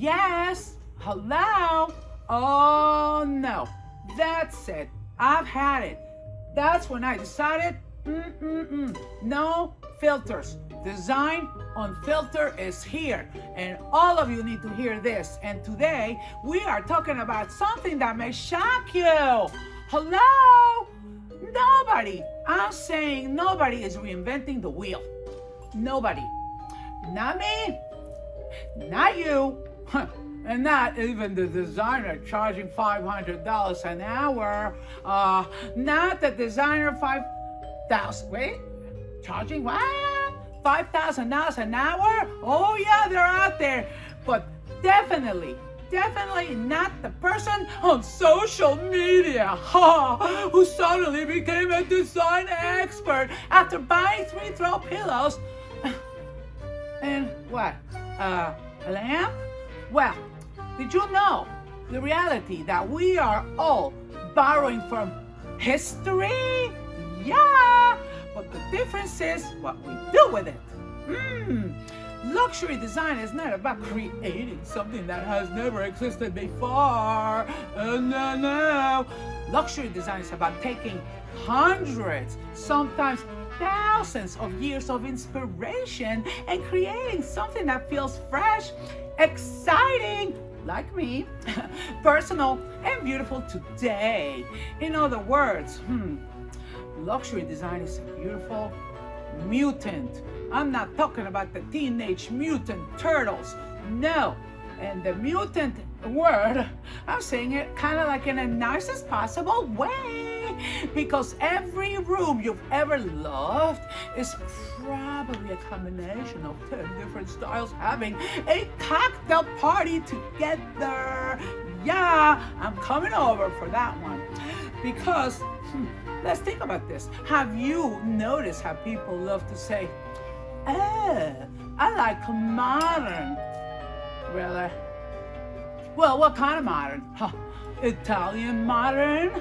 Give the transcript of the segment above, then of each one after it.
Yes. Hello. Oh no. That's it. I've had it. That's when I decided, no filters. Design Unfiltered is here, and all of you need to hear this. And today we are talking about something that may shock you. Hello? Nobody, I'm saying nobody is reinventing the wheel. Nobody. Not me, not you, and not even the designer charging $500 an hour. Not the designer charging what? $5,000 an hour? Oh yeah, they're out there. But definitely not the person on social media who suddenly became a design expert after buying 3 throw pillows and what? A lamp? Well, did you know the reality that we are all borrowing from history? Yeah, but the difference is what we do with it. Luxury design is not about creating something that has never existed before. No. Luxury design is about taking hundreds, sometimes thousands of years of inspiration and creating something that feels fresh, exciting, like me, personal, and beautiful today. In other words, luxury design is a beautiful mutant. I'm not talking about the Teenage Mutant Turtles. No. And the mutant word, I'm saying it kind of like in a nicest possible way. Because every room you've ever loved is probably a combination of 10 different styles having a cocktail party together. Yeah, I'm coming over for that one. Because, let's think about this. Have you noticed how people love to say, I like modern? Really? Well, what kind of modern? Italian modern?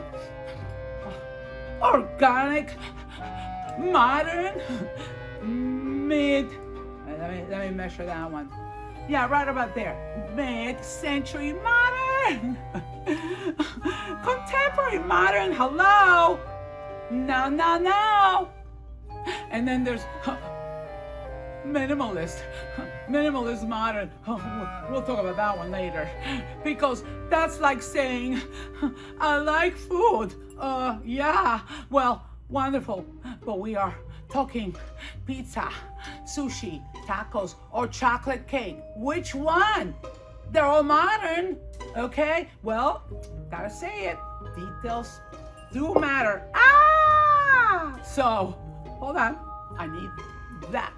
Organic modern? Let me measure that one. Yeah, right about there. Mid-century modern? Contemporary modern? Hello? No. And then there's minimalist modern. We'll talk about that one later. Because that's like saying, I like food. Yeah, well, wonderful. But we are talking pizza, sushi, tacos, or chocolate cake. Which one? They're all modern, okay? Well, gotta say it. Details do matter. So, hold on. I need that.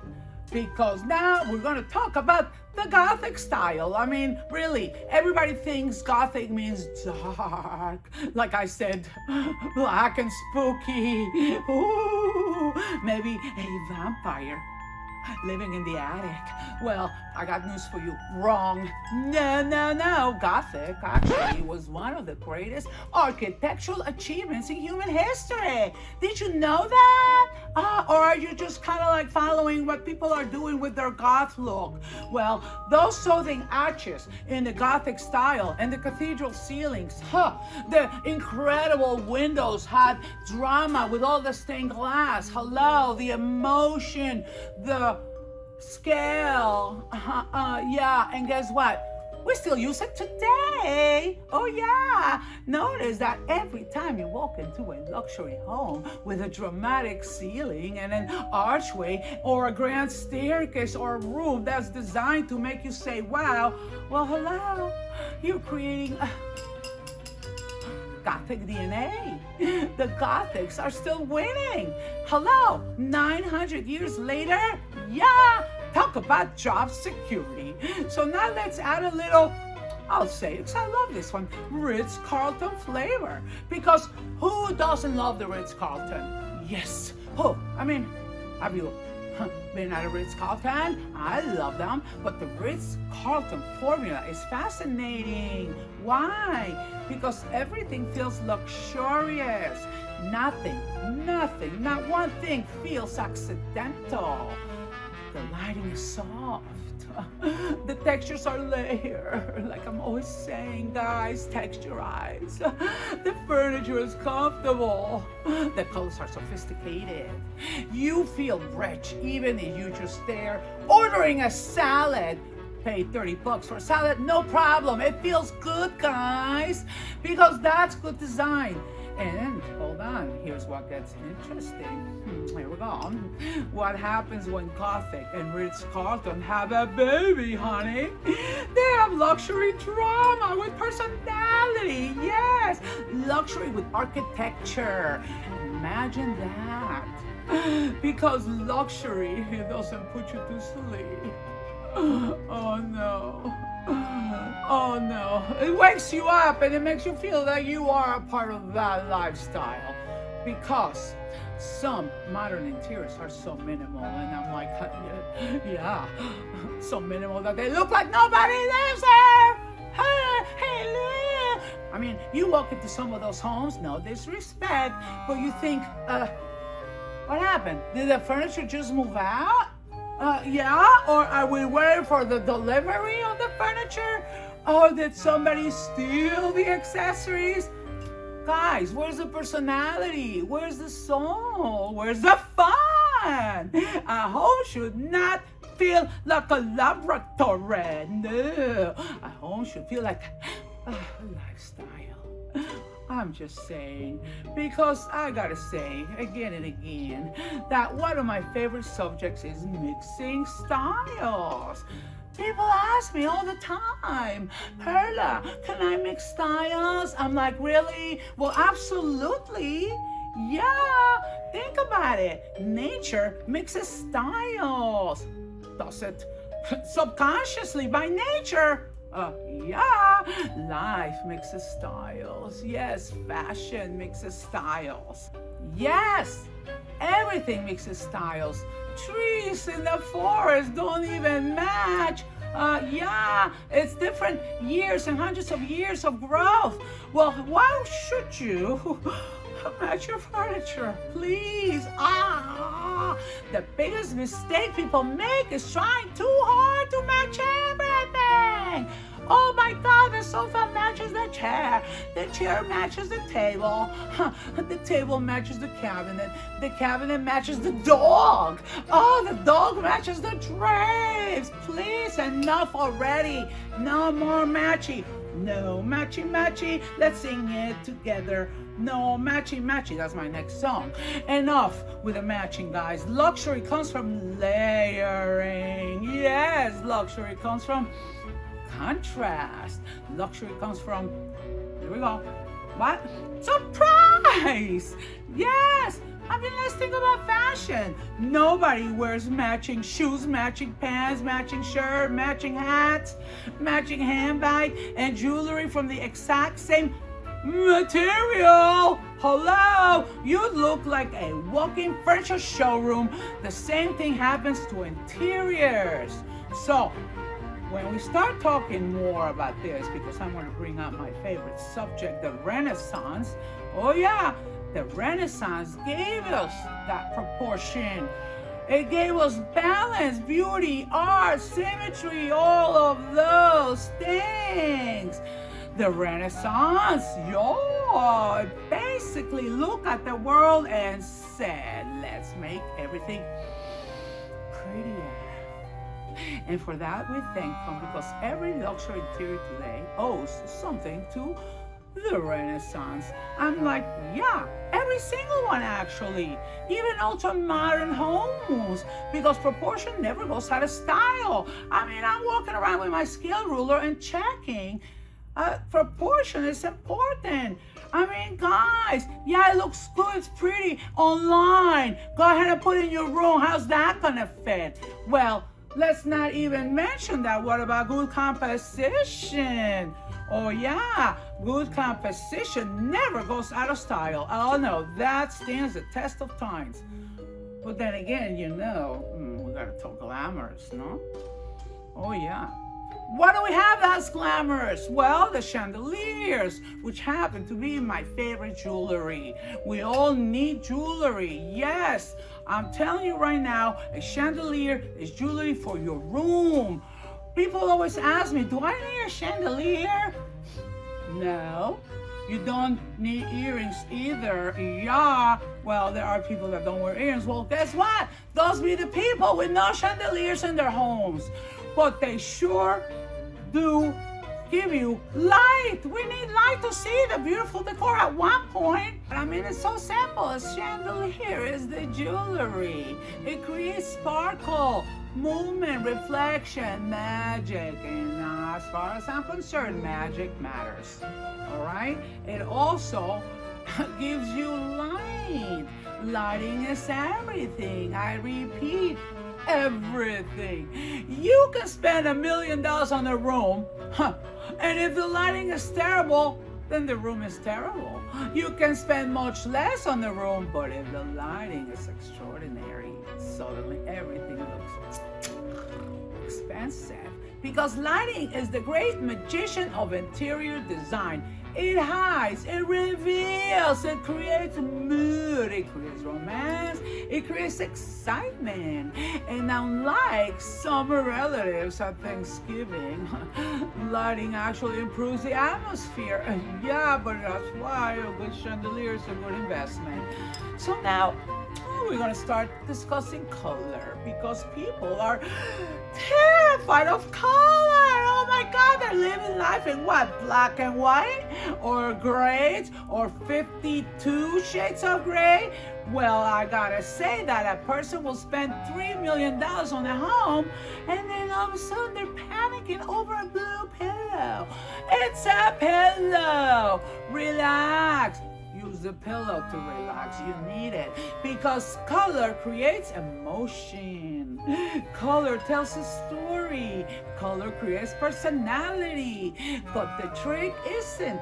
Because now we're going to talk about the Gothic style. I mean, really, everybody thinks Gothic means dark. Like I said, black and spooky. Ooh, maybe a vampire living in the attic. Well, I got news for you. Wrong. No. Gothic actually was one of the greatest architectural achievements in human history. Did you know that? Or are you just kind of like following what people are doing with their goth look? Well, those southern arches in the Gothic style and the cathedral ceilings, the incredible windows had drama with all the stained glass. Hello, the emotion, the scale. Yeah, and guess what? We still use it today. Oh yeah. Notice that every time you walk into a luxury home with a dramatic ceiling and an archway or a grand staircase or a room that's designed to make you say, wow, well, hello, you're creating Gothic DNA. The Gothics are still winning. Hello, 900 years later? Yeah, talk about job security. So now let's add a little, I'll say it because I love this one, Ritz Carlton flavor. Because who doesn't love the Ritz Carlton? Yes. Oh, I mean, have you been at a Ritz Carlton? I love them, but the Ritz Carlton formula is fascinating. Why? Because everything feels luxurious. Nothing, not one thing feels accidental. The lighting is soft. The textures are layered, like I'm always saying, guys, texturize. The furniture is comfortable. The colors are sophisticated. You feel rich even if you just there ordering a salad. Pay $30 for a salad, no problem. It feels good, guys, because that's good design. And hold on, here's what gets interesting. Here we go. What happens when Gothic and Ritz Carlton have a baby, honey? They have luxury drama with personality. Yes, luxury with architecture. Imagine that. Because luxury, it doesn't put you to sleep. Oh no. Oh no. It wakes you up and it makes you feel that you are a part of that lifestyle. Because some modern interiors are so minimal, and I'm like, yeah, so minimal that they look like nobody lives there. Hey, look. I mean, you walk into some of those homes, no disrespect, but you think, what happened? Did the furniture just move out? Yeah, or are we waiting for the delivery of the furniture? Or did somebody steal the accessories? Guys, where's the personality? Where's the soul? Where's the fun? A home should not feel like a laboratory. No, a home should feel like a lifestyle. I'm just saying, because I gotta say again and again that one of my favorite subjects is mixing styles. People ask me all the time, Perla, can I mix styles? I'm like, really? Well, absolutely. Yeah, think about it. Nature mixes styles. Does it subconsciously by nature? Yeah, life mixes styles. Yes, fashion mixes styles. Yes, everything mixes styles. Trees in the forest don't even match. Yeah, it's different years and hundreds of years of growth. Well, why should you match your furniture? Please. The biggest mistake people make is trying too hard to match everything. Oh my God, the sofa matches the chair matches the table, the table matches the cabinet matches the dog, oh, the dog matches the drapes. Please, enough already. No more matchy. No matchy-matchy, let's sing it together. No matchy-matchy, that's my next song. Enough with the matching, guys. Luxury comes from layering. Yes, luxury comes from contrast. Luxury comes from, here we go. What? Surprise! Yes! I mean, let's think about fashion. Nobody wears matching shoes, matching pants, matching shirt, matching hats, matching handbag, and jewelry from the exact same material. Hello, you look like a walking furniture showroom. The same thing happens to interiors. So, when we start talking more about this, because I'm going to bring up my favorite subject, the Renaissance. Oh yeah, the Renaissance gave us that proportion. It gave us balance, beauty, art, symmetry, all of those things. The Renaissance, basically looked at the world and said, let's make everything prettier. And for that we thank them, because every luxury interior today owes something to the Renaissance. I'm like, yeah, every single one actually. Even ultra modern homes, because proportion never goes out of style. I mean, I'm walking around with my scale ruler and checking. Proportion is important. I mean, guys, yeah, it looks good, it's pretty online. Go ahead and put it in your room. How's that gonna fit? Well, let's not even mention that. What about good composition? Oh yeah, good composition never goes out of style. Oh no, that stands the test of times. But then again, you know, we gotta talk glamorous, no? Oh yeah. What do we have that's glamorous? Well, the chandeliers, which happen to be my favorite jewelry. We all need jewelry, yes. I'm telling you right now, a chandelier is jewelry for your room, People always ask me, do I need a chandelier? No. You don't need earrings either. Yeah. Well, there are people that don't wear earrings. Well, guess what? Those be the people with no chandeliers in their homes. But they sure do give you light. We need light to see the beautiful decor at one point. I mean, it's so simple. A chandelier is the jewelry. It creates sparkle, movement, reflection, magic. And as far as I'm concerned, magic matters. All right? It also gives you light. Lighting is everything. I repeat, everything. You can spend $1 million on a room, and if the lighting is terrible, then the room is terrible. You can spend much less on the room, but if the lighting is extraordinary, suddenly everything looks expensive. Because lighting is the great magician of interior design. It hides, it reveals, it creates mood, it creates romance, it creates excitement. And unlike summer relatives at Thanksgiving, lighting actually improves the atmosphere. Yeah, but that's why a good chandelier is a good investment. So now, we're going to start discussing color because people are terrified of color. Oh my God, they're living life in what? Black and white or grades or 52 shades of gray? Well, I gotta say that a person will spend $3 million on a home and then all of a sudden they're panicking over a blue pillow. It's a pillow. Relax. Use the pillow to relax. You need it because color creates emotion. Color tells a story. Color creates personality. But the trick isn't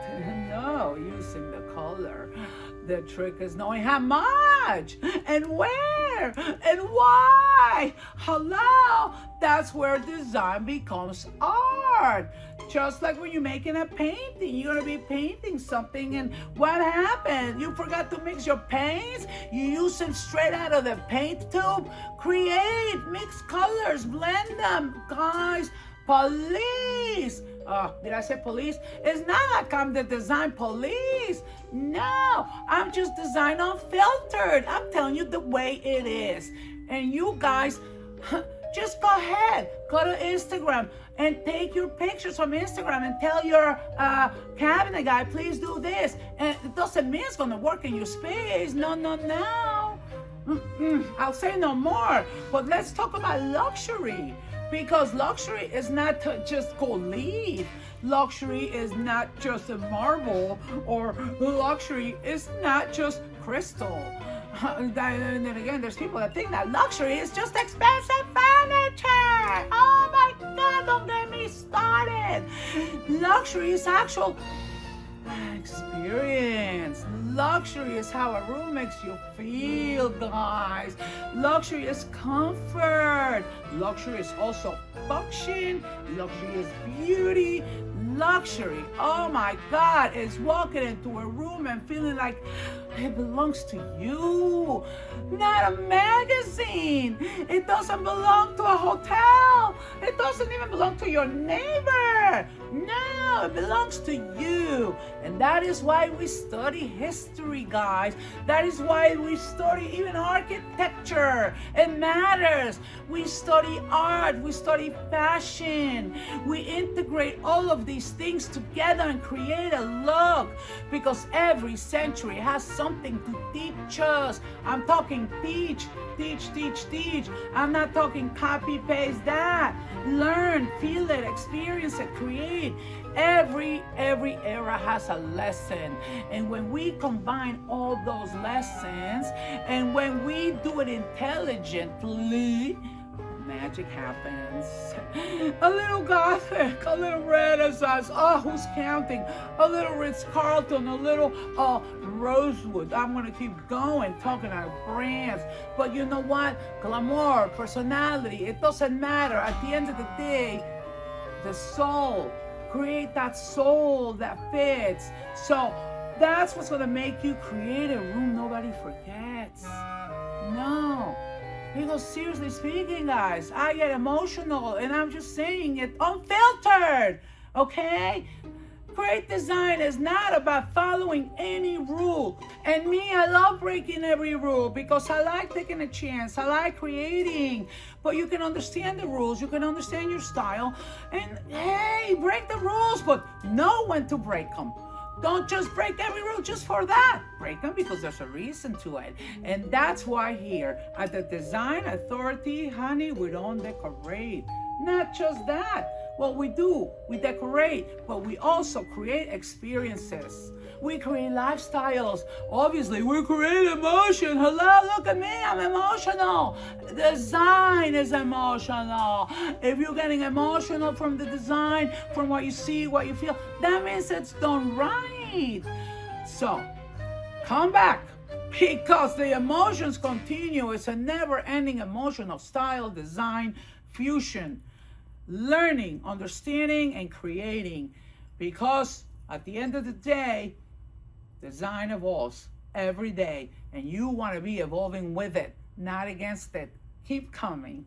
using the color. The trick is knowing how much and where and why. Hello, that's where design becomes art. Just like when you're making a painting, you're gonna be painting something, and what happened? You forgot to mix your paints? You use them straight out of the paint tube? Create, mix colors, blend them, guys. Police. Did I say police? It's not like I'm the design police. No, I'm just design unfiltered. I'm telling you the way it is. And you guys, just go ahead, go to Instagram and take your pictures from Instagram and tell your cabinet guy, please do this. And it doesn't mean it's gonna work in your space. No. I'll say no more. But let's talk about luxury. Because luxury is not just gold leaf. Luxury is not just a marble, or luxury is not just crystal. And then again, there's people that think that luxury is just expensive furniture. Oh my God, don't get me started. Luxury is actual experience. Luxury is how a room makes you feel, guys. Luxury is comfort. Luxury is also function. Luxury is beauty. Luxury, oh my God, is walking into a room and feeling like it belongs to you, not a magazine. It doesn't belong to a hotel. It doesn't even belong to your neighbor. No, it belongs to you. And that is why we study history, guys. That is why we study even architecture. It matters. We study art. We study fashion. We integrate all of these things together and create a look, because every century has something to teach us. I'm talking teach. I'm not talking copy paste that. Learn, feel it, experience it, create. Every era has a lesson, and when we combine all those lessons and when we do it intelligently, magic happens. A little Gothic, a little Renaissance, who's counting? A little Ritz, Carlton, a little Rosewood. I'm gonna keep going, talking about brands. But you know what? Glamour, personality, it doesn't matter. At the end of the day, the soul. Create that soul that fits. So that's what's gonna make you create a room nobody forgets. No. Because seriously speaking, guys, I get emotional and I'm just saying it unfiltered, okay? Great design is not about following any rule. And me, I love breaking every rule because I like taking a chance. I like creating. But you can understand the rules. You can understand your style. And hey, break the rules, but know when to break them. Don't just break every rule just for that. Break them because there's a reason to it. And that's why here at the Design Authority, honey, we don't decorate. Not just that. What we do, we decorate, but we also create experiences. We create lifestyles. Obviously, we create emotion. Hello, look at me, I'm emotional. Design is emotional. If you're getting emotional from the design, from what you see, what you feel, that means it's done right. So, come back. Because the emotions continue. It's a never-ending emotion of style, design, fusion, learning, understanding, and creating. Because at the end of the day, design evolves every day, and you want to be evolving with it, not against it. Keep coming.